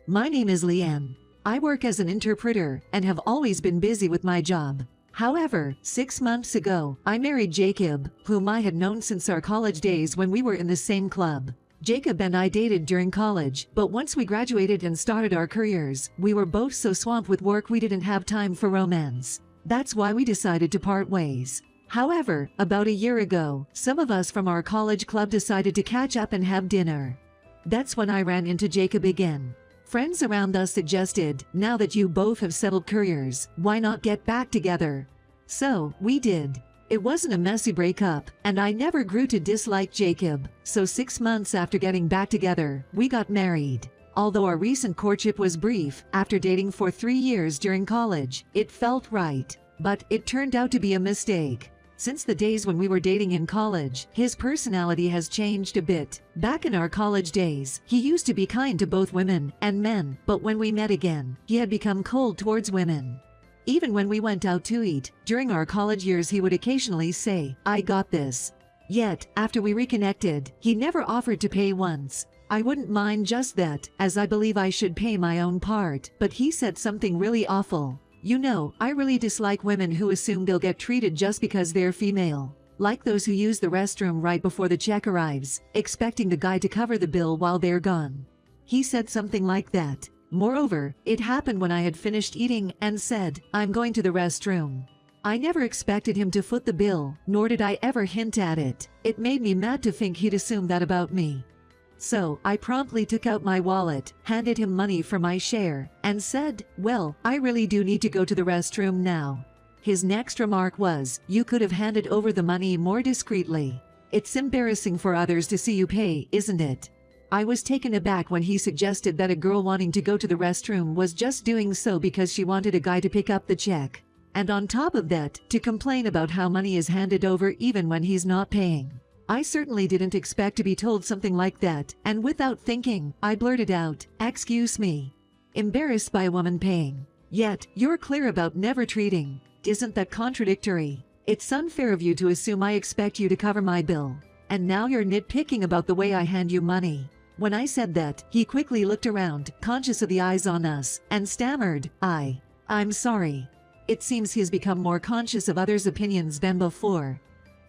My name is Leanne. I work as an interpreter and have always been busy with my job. However, 6 months ago, I married Jacob, whom I had known since our college days when we were in the same club. Jacob and I dated during college, but once we graduated and started our careers, we were both so swamped with work we didn't have time for romance. That's why we decided to part ways. However, about a year ago, some of us from our college club decided to catch up and have dinner. That's when I ran into Jacob again. Friends around us suggested, now that you both have settled careers, why not get back together? So, we did. It wasn't a messy breakup, and I never grew to dislike Jacob, so 6 months after getting back together, we got married. Although our recent courtship was brief, after dating for 3 years during college, it felt right. But it turned out to be a mistake. Since the days when we were dating in college, his personality has changed a bit. Back in our college days, he used to be kind to both women and men, but when we met again, he had become cold towards women. Even when we went out to eat, during our college years he would occasionally say, "I got this." Yet, after we reconnected, he never offered to pay once. I wouldn't mind just that, as I believe I should pay my own part, but he said something really awful. You know, I really dislike women who assume they'll get treated just because they're female. Like those who use the restroom right before the check arrives, expecting the guy to cover the bill while they're gone. He said something like that. Moreover, it happened when I had finished eating and said, "I'm going to the restroom." I never expected him to foot the bill, nor did I ever hint at it. It made me mad to think he'd assume that about me. So, I promptly took out my wallet, handed him money for my share, and said, "Well, I really do need to go to the restroom now." His next remark was, "You could have handed over the money more discreetly. It's embarrassing for others to see you pay, isn't it?" I was taken aback when he suggested that a girl wanting to go to the restroom was just doing so because she wanted a guy to pick up the check. And on top of that, to complain about how money is handed over even when he's not paying. I certainly didn't expect to be told something like that, and without thinking, I blurted out, "Excuse me." Embarrassed by a woman paying. Yet, you're clear about never treating. Isn't that contradictory? It's unfair of you to assume I expect you to cover my bill. And now you're nitpicking about the way I hand you money. When I said that, he quickly looked around, conscious of the eyes on us, and stammered, I'm sorry." It seems he's become more conscious of others' opinions than before.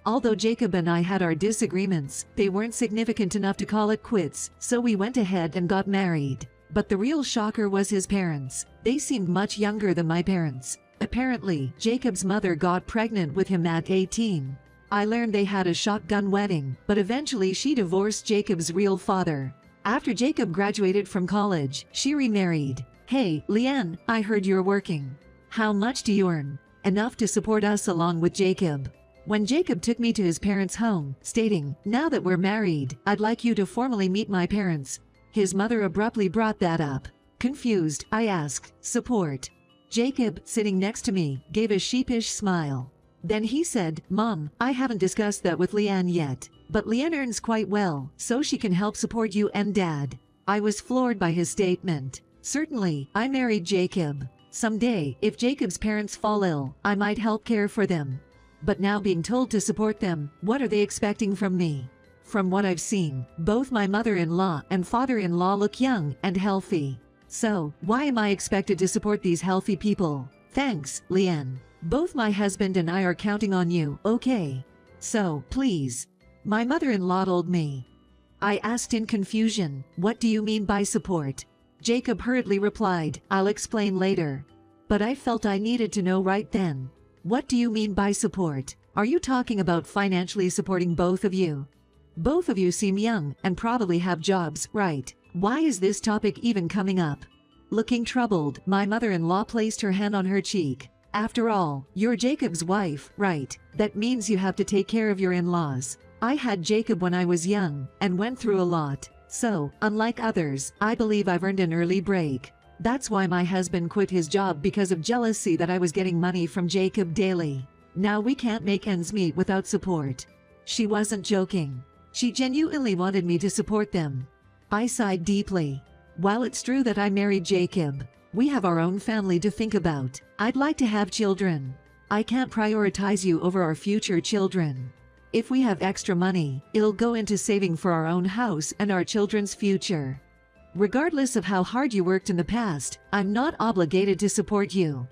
Although Jacob and I had our disagreements, they weren't significant enough to call it quits, so we went ahead and got married. But the real shocker was his parents. They seemed much younger than my parents. Apparently, Jacob's mother got pregnant with him at 18. I learned they had a shotgun wedding, but eventually she divorced Jacob's real father. After Jacob graduated from college, she remarried. "Hey, Leanne, I heard you're working. How much do you earn?" "Enough to support us along with Jacob." When Jacob took me to his parents' home, stating, "Now that we're married, I'd like you to formally meet my parents," his mother abruptly brought that up. Confused, I asked, "Support?" Jacob, sitting next to me, gave a sheepish smile. Then he said, "Mom, I haven't discussed that with Leanne yet, but Leanne earns quite well, so she can help support you and Dad." I was floored by his statement. Certainly, I married Jacob. Someday, if Jacob's parents fall ill, I might help care for them. But now being told to support them, what are they expecting from me? From what I've seen, both my mother-in-law and father-in-law look young and healthy. So, why am I expected to support these healthy people? Thanks, Leanne. Both my husband and I are counting on you, okay? So, please. My mother-in-law told me. I asked in confusion, "What do you mean by support?" Jacob hurriedly replied, "I'll explain later." But I felt I needed to know right then. What do you mean by support? Are you talking about financially supporting both of you? Both of you seem young and probably have jobs, right? Why is this topic even coming up? Looking troubled, my mother-in-law placed her hand on her cheek. "After all, you're Jacob's wife, right? That means you have to take care of your in-laws. I had Jacob when I was young and went through a lot. So, unlike others, I believe I've earned an early break. That's why my husband quit his job because of jealousy that I was getting money from Jacob daily. Now we can't make ends meet without support." She wasn't joking. She genuinely wanted me to support them. I sighed deeply. While it's true that I married Jacob, we have our own family to think about. I'd like to have children. I can't prioritize you over our future children. If we have extra money, it'll go into saving for our own house and our children's future. Regardless of how hard you worked in the past, I'm not obligated to support you."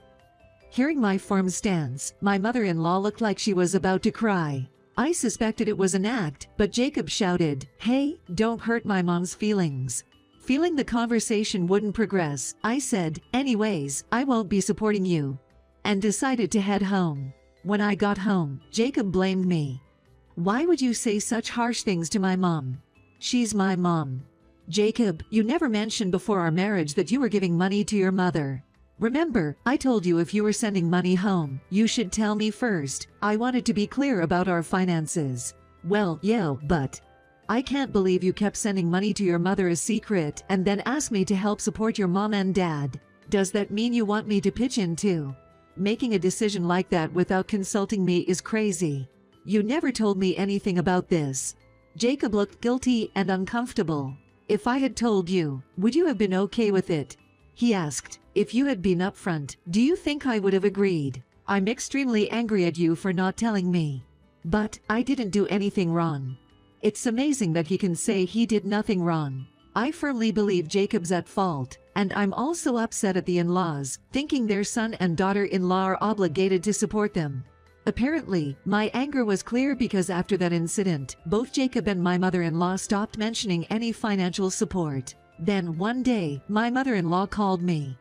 Hearing my firm stance, my mother-in-law looked like she was about to cry. I suspected it was an act, but Jacob shouted, "Hey, don't hurt my mom's feelings." Feeling the conversation wouldn't progress, I said, "Anyways, I won't be supporting you," and decided to head home. When I got home, Jacob blamed me. "Why would you say such harsh things to my mom? She's my mom." "Jacob, you never mentioned before our marriage that you were giving money to your mother. Remember, I told you if you were sending money home, you should tell me first. I wanted to be clear about our finances." "Well, yeah, but I can't believe you kept sending money to your mother a secret and then asked me to help support your mom and dad. Does that mean you want me to pitch in too? Making a decision like that without consulting me is crazy. You never told me anything about this." Jacob looked guilty and uncomfortable. "If I had told you, would you have been okay with it?" he asked. "If you had been upfront, do you think I would have agreed? I'm extremely angry at you for not telling me. But I didn't do anything wrong." It's amazing that he can say he did nothing wrong. I firmly believe Jacob's at fault, and I'm also upset at the in-laws, thinking their son and daughter-in-law are obligated to support them. Apparently, my anger was clear because after that incident, both Jacob and my mother-in-law stopped mentioning any financial support. Then one day, my mother-in-law called me.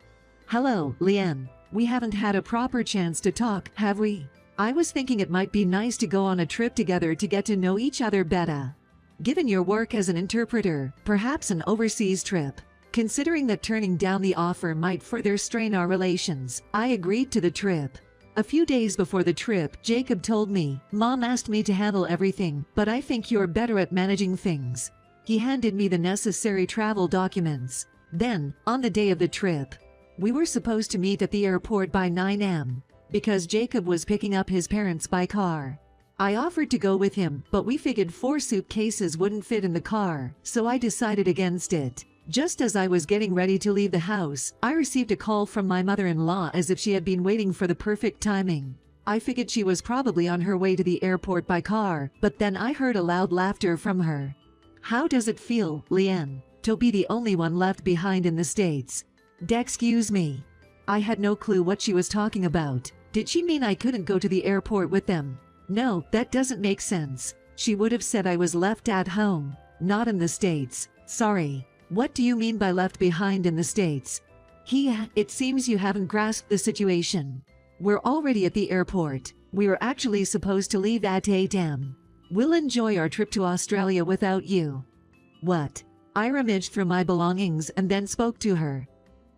"Hello, Leanne. We haven't had a proper chance to talk, have we? I was thinking it might be nice to go on a trip together to get to know each other better. Given your work as an interpreter, perhaps an overseas trip. Considering that turning down the offer might further strain our relations, I agreed to the trip." A few days before the trip, Jacob told me, "Mom asked me to handle everything, but I think you're better at managing things." He handed me the necessary travel documents. Then, on the day of the trip, we were supposed to meet at the airport by 9 a.m. because Jacob was picking up his parents by car. I offered to go with him, but we figured 4 suitcases wouldn't fit in the car, so I decided against it. Just as I was getting ready to leave the house, I received a call from my mother-in-law as if she had been waiting for the perfect timing. I figured she was probably on her way to the airport by car, but then I heard a loud laughter from her. "How does it feel, Leanne, to be the only one left behind in the States?" "Excuse me." I had no clue what she was talking about. Did she mean I couldn't go to the airport with them? No, that doesn't make sense. She would have said I was left at home, not in the States. Sorry. What do you mean by left behind in the States? It seems you haven't grasped the situation. We're already at the airport. We were actually supposed to leave at 8 a.m. We'll enjoy our trip to Australia without you. What? I rummaged through my belongings and then spoke to her.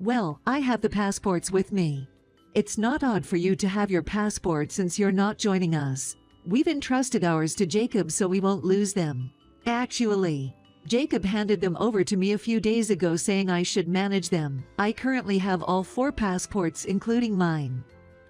"Well, I have the passports with me. It's not odd for you to have your passport since you're not joining us. We've entrusted ours to Jacob so we won't lose them. Actually, Jacob handed them over to me a few days ago saying I should manage them. I currently have all 4 passports including mine."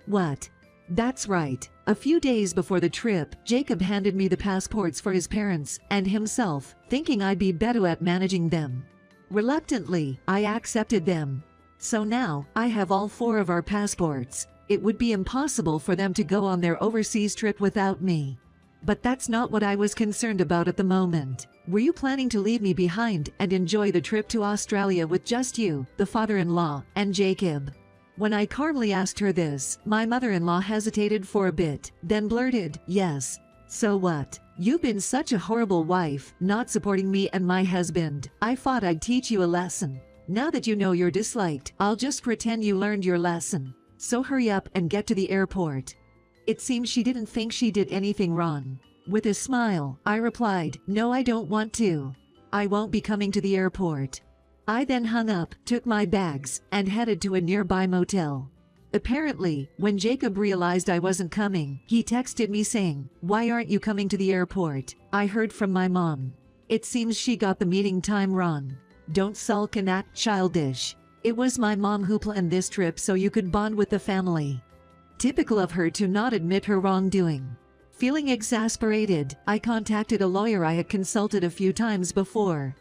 "What?" "That's right. A few days before the trip, Jacob handed me the passports for his parents and himself, thinking I'd be better at managing them. Reluctantly, I accepted them. So now, I have all 4 of our passports. It would be impossible for them to go on their overseas trip without me. But that's not what I was concerned about at the moment. Were you planning to leave me behind and enjoy the trip to Australia with just you, the father-in-law, and Jacob?" When I calmly asked her this, my mother-in-law hesitated for a bit, then blurted, "Yes. So what? You've been such a horrible wife, not supporting me and my husband. I thought I'd teach you a lesson. Now that you know you're disliked, I'll just pretend you learned your lesson. So hurry up and get to the airport." It seems she didn't think she did anything wrong. With a smile, I replied, "No, I don't want to. I won't be coming to the airport." I then hung up, took my bags, and headed to a nearby motel. Apparently, when Jacob realized I wasn't coming, he texted me saying, "Why aren't you coming to the airport? I heard from my mom. It seems she got the meeting time wrong. Don't sulk and act childish. It was my mom who planned this trip so you could bond with the family." Typical of her to not admit her wrongdoing. Feeling exasperated, I contacted a lawyer I had consulted a few times before.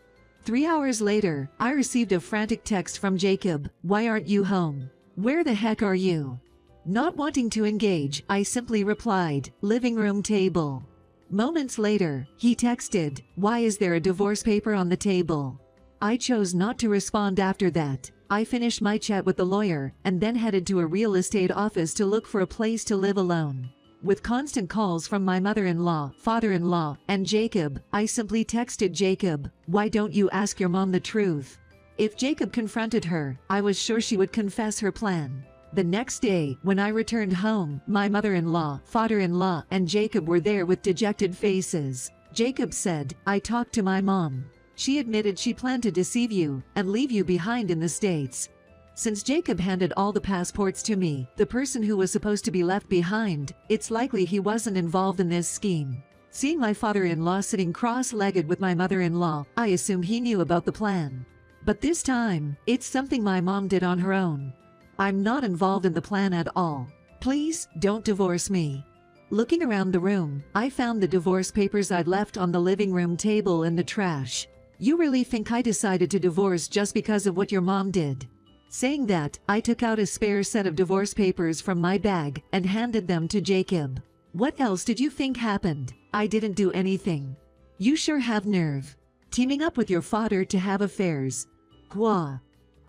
3 hours later, I received a frantic text from Jacob, "Why aren't you home? Where the heck are you?" Not wanting to engage, I simply replied, "Living room table." Moments later, he texted, "Why is there a divorce paper on the table?" I chose not to respond after that. I finished my chat with the lawyer and then headed to a real estate office to look for a place to live alone. With constant calls from my mother-in-law, father-in-law, and Jacob, I simply texted Jacob, "Why don't you ask your mom the truth?" If Jacob confronted her, I was sure she would confess her plan. The next day, when I returned home, my mother-in-law, father-in-law, and Jacob were there with dejected faces. Jacob said, "I talked to my mom. She admitted she planned to deceive you and leave you behind in the States." Since Jacob handed all the passports to me, the person who was supposed to be left behind, it's likely he wasn't involved in this scheme. Seeing my father-in-law sitting cross-legged with my mother-in-law, I assume he knew about the plan. But this time, it's something my mom did on her own. I'm not involved in the plan at all. Please, don't divorce me. Looking around the room, I found the divorce papers I'd left on the living room table in the trash. You really think I decided to divorce just because of what your mom did? Saying that, I took out a spare set of divorce papers from my bag and handed them to Jacob. What else did you think happened? I didn't do anything. You sure have nerve. Teaming up with your father to have affairs. Quoi?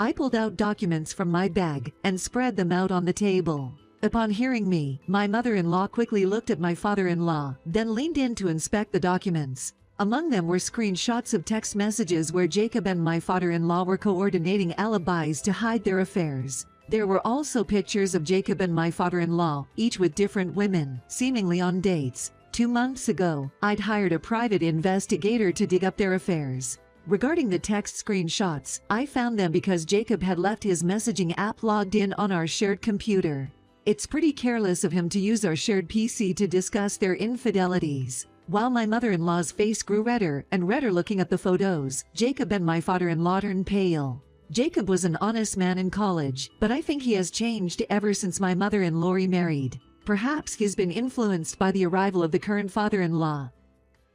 I pulled out documents from my bag and spread them out on the table. Upon hearing me, my mother-in-law quickly looked at my father-in-law, then leaned in to inspect the documents. Among them were screenshots of text messages where Jacob and my father-in-law were coordinating alibis to hide their affairs. There were also pictures of Jacob and my father-in-law, each with different women, seemingly on dates. 2 months ago, I'd hired a private investigator to dig up their affairs. Regarding the text screenshots, I found them because Jacob had left his messaging app logged in on our shared computer. It's pretty careless of him to use our shared PC to discuss their infidelities. While my mother-in-law's face grew redder and redder looking at the photos, Jacob and my father-in-law turned pale. Jacob was an honest man in college, but I think he has changed ever since my mother-in-law remarried. Perhaps he's been influenced by the arrival of the current father-in-law.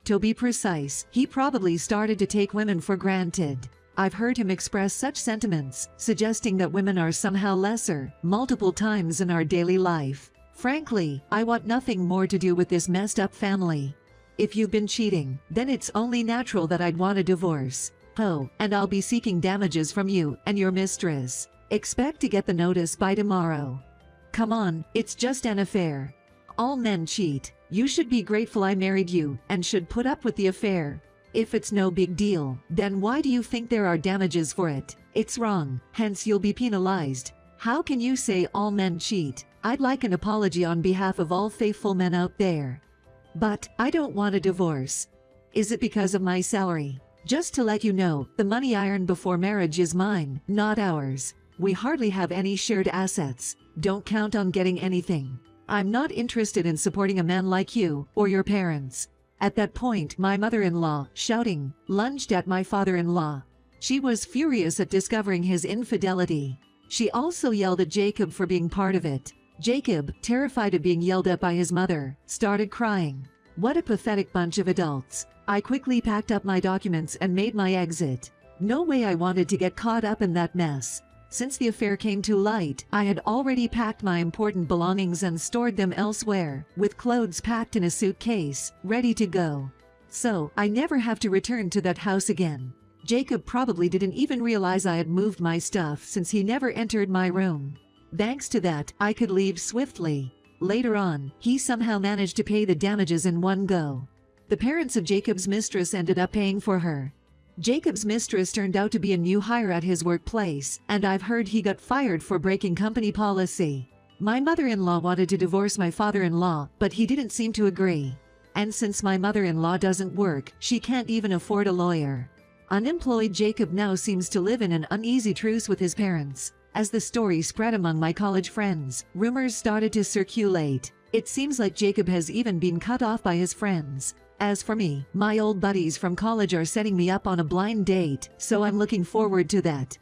To be precise, he probably started to take women for granted. I've heard him express such sentiments, suggesting that women are somehow lesser, multiple times in our daily life. Frankly, I want nothing more to do with this messed up family. If you've been cheating, then it's only natural that I'd want a divorce. Oh, and I'll be seeking damages from you and your mistress. Expect to get the notice by tomorrow. Come on, it's just an affair. All men cheat. You should be grateful I married you and should put up with the affair. If it's no big deal, then why do you think there are damages for it? It's wrong, hence you'll be penalized. How can you say all men cheat? I'd like an apology on behalf of all faithful men out there. But I don't want a divorce. Is it because of my salary? Just to let you know, the money I earned before marriage is mine, not ours. We hardly have any shared assets. Don't count on getting anything. I'm not interested in supporting a man like you or your parents. At that point, my mother-in-law, shouting, lunged at my father-in-law. She was furious at discovering his infidelity. She also yelled at Jacob for being part of it. Jacob, terrified of being yelled at by his mother, started crying. What a pathetic bunch of adults. I quickly packed up my documents and made my exit. No way I wanted to get caught up in that mess. Since the affair came to light, I had already packed my important belongings and stored them elsewhere, with clothes packed in a suitcase, ready to go. So, I never have to return to that house again. Jacob probably didn't even realize I had moved my stuff since he never entered my room. Thanks to that, I could leave swiftly. Later on, he somehow managed to pay the damages in one go. The parents of Jacob's mistress ended up paying for her. Jacob's mistress turned out to be a new hire at his workplace, and I've heard he got fired for breaking company policy. My mother-in-law wanted to divorce my father-in-law, but he didn't seem to agree. And since my mother-in-law doesn't work, she can't even afford a lawyer. Unemployed Jacob now seems to live in an uneasy truce with his parents. As the story spread among my college friends, rumors started to circulate. It seems like Jacob has even been cut off by his friends. As for me, my old buddies from college are setting me up on a blind date, so I'm looking forward to that.